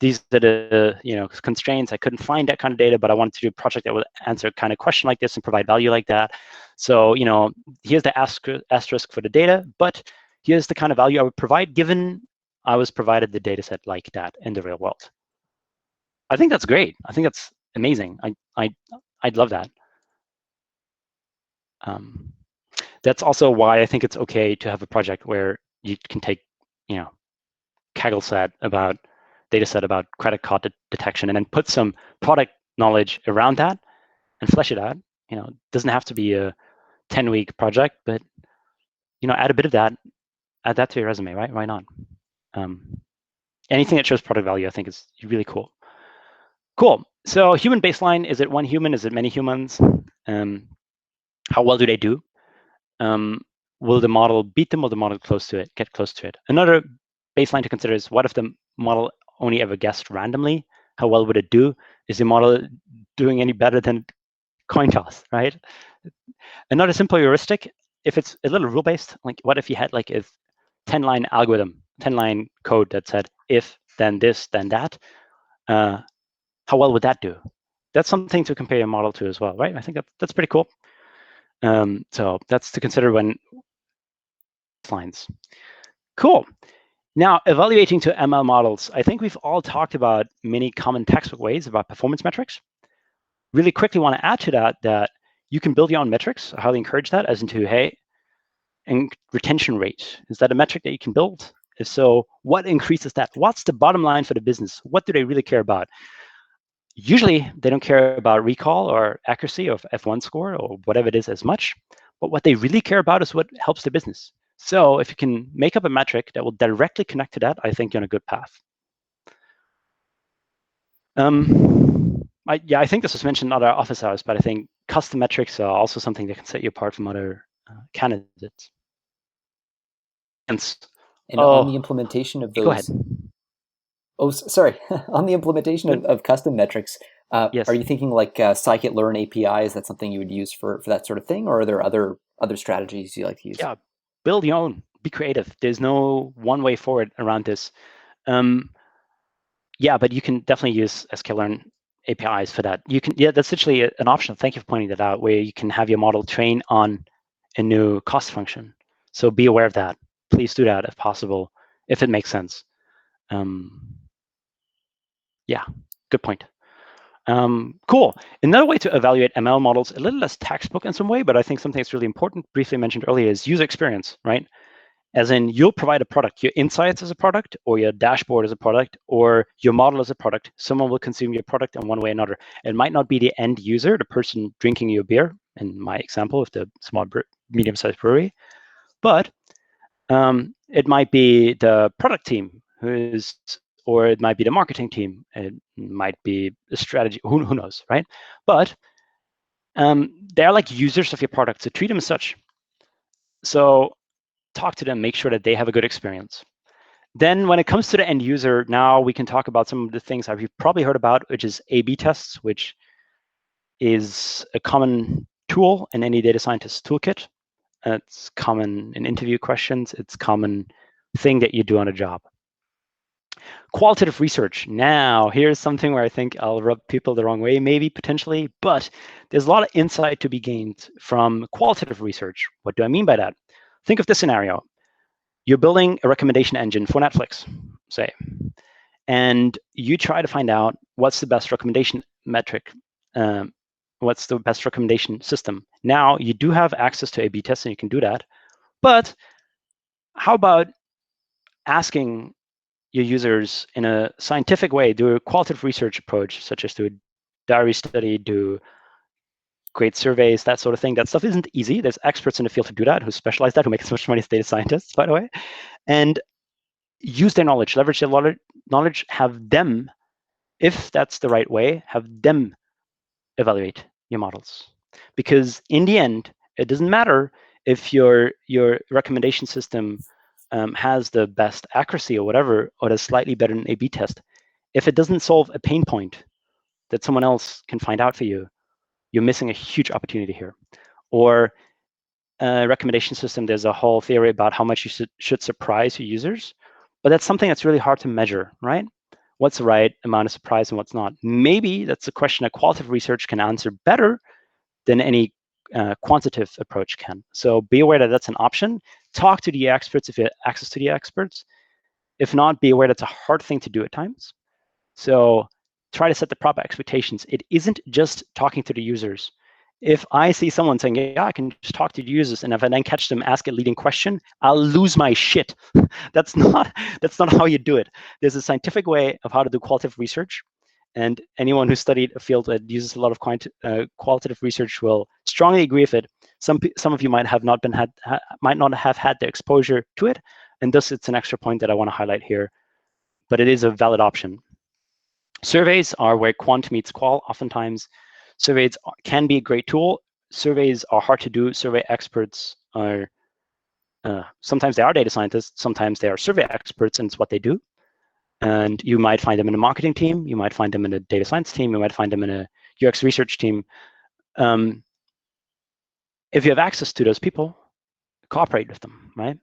these are the constraints. I couldn't find that kind of data, but I wanted to do a project that would answer a kind of question like this and provide value like that. So here's the asterisk for the data, but here's the kind of value I would provide given I was provided the data set like that in the real world. I think that's great. I think that's amazing. I'd love that. That's also why I think it's okay to have a project where you can take, Kaggle set about data set about credit card detection, and then put some product knowledge around that and flesh it out. It doesn't have to be a 10-week project, but add a bit of that, add that to your resume, right? Why not? Anything that shows product value, I think, is really cool. Cool. So human baseline, is it one human? Is it many humans? How well do they do? Will the model beat them, or the model get close to it? Another baseline to consider is, what if the model only ever guessed randomly? How well would it do? Is the model doing any better than coin toss, right? Another simple heuristic if it's a little rule-based, like what if you had like a 10-line algorithm, 10-line code that said, if, then this, then that, how well would that do? That's something to compare your model to as well, right? I think that's pretty cool. So that's to consider when lines. Cool. Now, evaluating to ML models, I think we've all talked about many common textbook ways about performance metrics. Really quickly want to add to that you can build your own metrics. I highly encourage that, as into, hey, and retention rate. Is that a metric that you can build? If so, what increases that? What's the bottom line for the business? What do they really care about? Usually, they don't care about recall or accuracy of F1 score or whatever it is as much. But what they really care about is what helps the business. So if you can make up a metric that will directly connect to that, I think you're on a good path. I think this was mentioned in other office hours, but I think custom metrics are also something that can set you apart from other candidates. And on the implementation of those, go ahead. Oh, sorry. On the implementation of custom metrics, yes. Are you thinking like scikit-learn API? Is that something you would use for that sort of thing, or are there other strategies you like to use? Yeah, build your own. Be creative. There's no one way forward around this. Yeah, but you can definitely use sklearn APIs for that. You can, yeah, that's literally an option. Thank you for pointing that out, where you can have your model train on a new cost function. So be aware of that. Please do that if possible, if it makes sense. Yeah, good point. Cool. Another way to evaluate ML models, a little less textbook in some way, but I think something that's really important, briefly mentioned earlier, is user experience, right? As in, you'll provide a product, your insights as a product, or your dashboard as a product, or your model as a product. Someone will consume your product in one way or another. It might not be the end user, the person drinking your beer, in my example of the small, medium-sized brewery, but it might be the product team or it might be the marketing team. It might be a strategy. Who knows, right? But they're like users of your product, so treat them as such. So talk to them, make sure that they have a good experience. Then when it comes to the end user, now we can talk about some of the things that you've probably heard about, which is A/B tests, which is a common tool in any data scientist toolkit. It's common in interview questions. It's common thing that you do on a job. Qualitative research. Now, here's something where I think I'll rub people the wrong way, maybe, potentially, but there's a lot of insight to be gained from qualitative research. What do I mean by that? Think of this scenario. You're building a recommendation engine for Netflix, say, and you try to find out what's the best recommendation metric, what's the best recommendation system. Now, you do have access to A/B tests, and you can do that, but how about asking your users in a scientific way, do a qualitative research approach, such as do a diary study, do great surveys, that sort of thing. That stuff isn't easy. There's experts in the field who do that, who specialize that, who make as much money as data scientists, by the way. And use their knowledge, leverage their knowledge, have them, if that's the right way, have them evaluate your models. Because in the end, it doesn't matter if your recommendation system has the best accuracy or whatever, or is slightly better than an A/B test. If it doesn't solve a pain point that someone else can find out for you, you're missing a huge opportunity here. Or a recommendation system, there's a whole theory about how much you should surprise your users, but that's something that's really hard to measure, right? What's the right amount of surprise and what's not? Maybe that's a question that qualitative research can answer better than any quantitative approach can. So be aware that that's an option. Talk to the experts if you have access to the experts. If not, be aware that's a hard thing to do at times. So try to set the proper expectations. It isn't just talking to the users. If I see someone saying, yeah, I can just talk to the users, and if I then catch them ask a leading question, I'll lose my shit. That's not how you do it. There's a scientific way of how to do qualitative research. And anyone who studied a field that uses a lot of qualitative research will strongly agree with it. Some of you might not have had the exposure to it, and thus it's an extra point that I want to highlight here. But it is a valid option. Surveys are where quant meets qual. Oftentimes, surveys can be a great tool. Surveys are hard to do. Survey experts are sometimes they are data scientists, sometimes they are survey experts, and it's what they do. And you might find them in a marketing team, you might find them in a data science team, you might find them in a UX research team. If you have access to those people, cooperate with them, right?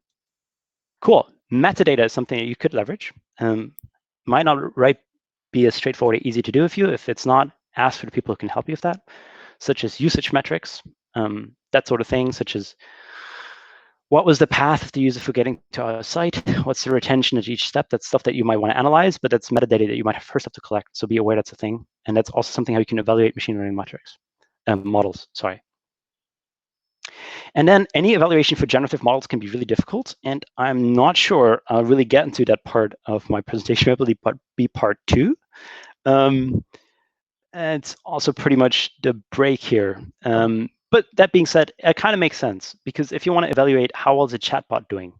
Cool. Metadata is something that you could leverage. Might not be as straightforward or easy to do with you. If it's not, ask for the people who can help you with that, such as usage metrics, that sort of thing, such as what was the path of the user for getting to our site? What's the retention at each step? That's stuff that you might want to analyze, but that's metadata that you might first have to collect. So be aware that's a thing. And that's also something how you can evaluate machine learning models. And then any evaluation for generative models can be really difficult. And I'm not sure I'll really get into that part of my presentation. I believe be part 2. And it's also pretty much the break here. But that being said, it kind of makes sense, because if you want to evaluate how well is a chatbot doing,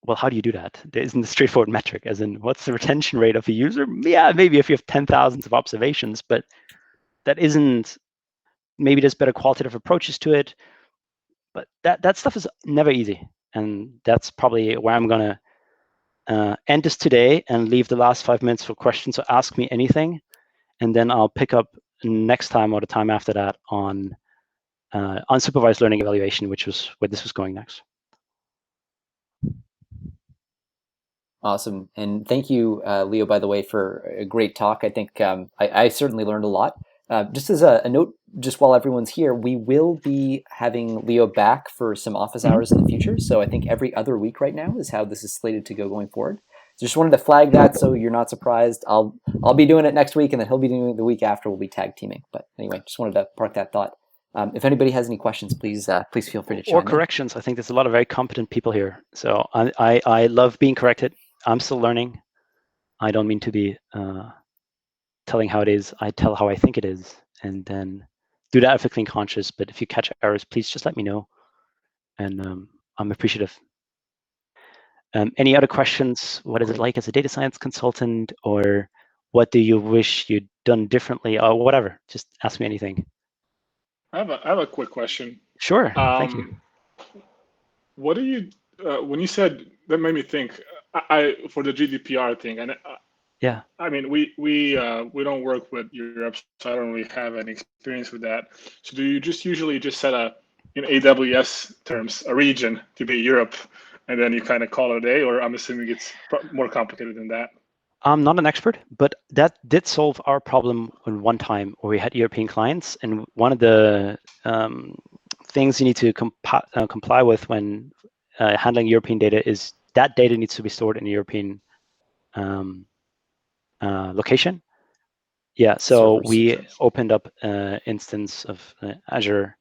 well, how do you do that? There isn't a straightforward metric, as in what's the retention rate of a user? Yeah, maybe if you have 10,000 of observations, but that isn't, maybe there's better qualitative approaches to it. But that stuff is never easy. And that's probably where I'm going to end this today and leave the last 5 minutes for questions. So ask me anything, and then I'll pick up next time or the time after that on unsupervised learning evaluation, which was where this was going next. Awesome. And thank you, Leo, by the way, for a great talk. I think I certainly learned a lot. Just as a note, just while everyone's here, we will be having Leo back for some office hours in the future. So I think every other week right now is how this is slated to go going forward. So just wanted to flag that so you're not surprised. I'll be doing it next week, and then he'll be doing it the week after. We'll be tag teaming. But anyway, just wanted to park that thought. If anybody has any questions, please feel free to chime in. Or corrections. I think there's a lot of very competent people here. So I love being corrected. I'm still learning. I don't mean to be telling how it is. I tell how I think it is, and then do that with a clean conscience. But if you catch errors, please just let me know, and I'm appreciative. Any other questions? What is it like as a data science consultant, or what do you wish you'd done differently, or whatever? Just ask me anything. I have a quick question. Sure. Thank you. What do you when you said that made me think? For the GDPR thing, and yeah, I mean we don't work with Europe, so I don't really have any experience with that. So do you usually just set in AWS terms a region to be Europe, and then you kind of call it a day, or I'm assuming it's more complicated than that? I'm not an expert, but that did solve our problem one time where we had European clients, and one of the things you need to comply with when handling European data is that data needs to be stored in a European location. Yeah, so we opened up an instance of Azure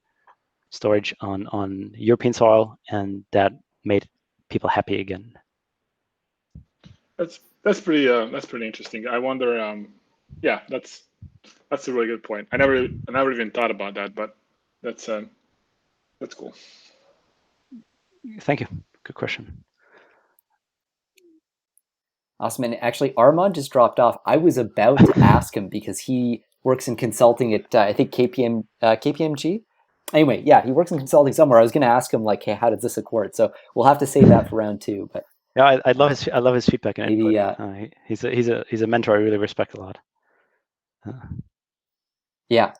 storage on European soil, and that made people happy again. That's pretty interesting. I wonder. Yeah, that's a really good point. I never even thought about that, but that's cool. Thank you. Good question. Awesome. And actually, Armand just dropped off. I was about to ask him because he works in consulting at, I think, KPMG. Anyway, yeah, he works in consulting somewhere. I was going to ask him, like, hey, how does this accord? So we'll have to save that for round 2. But yeah, I love his feedback and input. He's a mentor I really respect a lot. Yeah.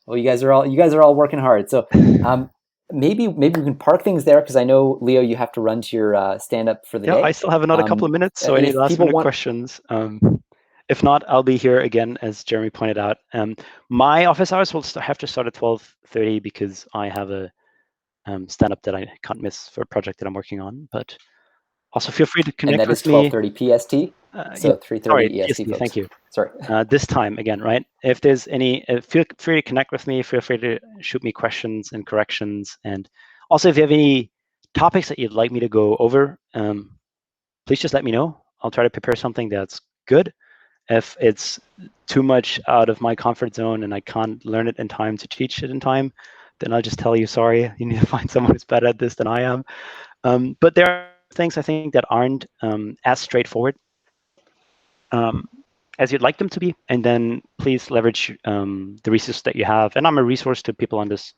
Well, you guys are all working hard. So maybe we can park things there, because I know, Leo, you have to run to your stand up for the day. I still have another couple of minutes, so any last minute questions? If not, I'll be here again, as Jeremy pointed out. My office hours will have to start at 12:30 because I have a stand up that I can't miss for a project that I'm working on. But also feel free to connect with me. And that is 12:30 PST. So 3:30 EST. PST, thank you. Sorry. This time again, right? If there's any, feel free to connect with me. Feel free to shoot me questions and corrections. And also, if you have any topics that you'd like me to go over, please just let me know. I'll try to prepare something that's good. If it's too much out of my comfort zone and I can't learn it in time to teach it in time, then I'll just tell you, sorry, you need to find someone who's better at this than I am. But there are things I think that aren't as straightforward as you'd like them to be. And then please leverage the resources that you have. And I'm a resource to people on this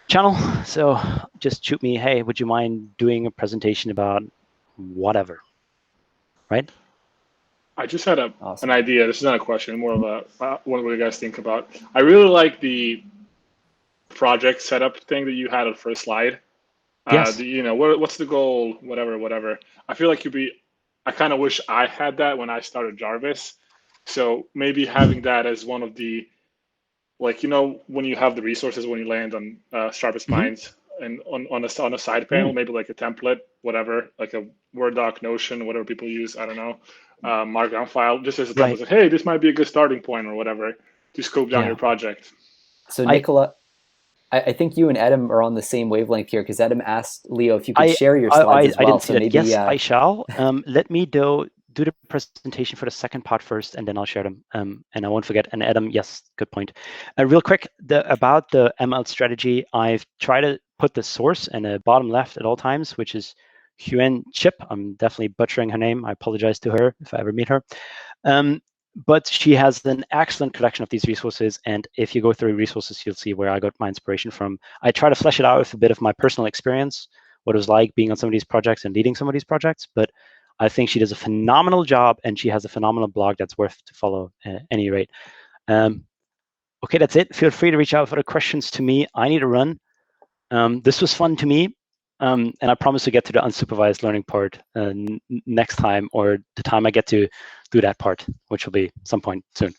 channel. So just shoot me, hey, would you mind doing a presentation about whatever, right? I just had an idea. This is not a question, more of a what do you guys think about? I really like the project setup thing that you had on the first slide. Yes. What's the goal? Whatever. I feel like I kind of wish I had that when I started Jarvis. So maybe having that as one of the, like, when you have the resources when you land on SharpestMinds and on a side panel, maybe like a template, whatever, like a Word doc, Notion, whatever people use, I don't know, Markdown file, just as a template, like, hey, this might be a good starting point or whatever to scope down your project. So Nicola, I think you and Adam are on the same wavelength here, because Adam asked Leo if you could share your slides as well. I didn't see that. Maybe, yes, I shall. Let me do the presentation for the second part first, and then I'll share them. And I won't forget. And Adam, yes, good point. Real quick, about the ML strategy, I've tried to put the source in the bottom left at all times, which is Huen Chip. I'm definitely butchering her name. I apologize to her if I ever meet her. But she has an excellent collection of these resources, and if you go through resources, you'll see where I got my inspiration from. I try to flesh it out with a bit of my personal experience, what it was like being on some of these projects and leading some of these projects, but I think she does a phenomenal job, and she has a phenomenal blog that's worth to follow at any rate. Okay, that's it. Feel free to reach out for the questions to me. I need to run. This was fun to me. And I promise to get to the unsupervised learning part next time, or the time I get to do that part, which will be some point soon.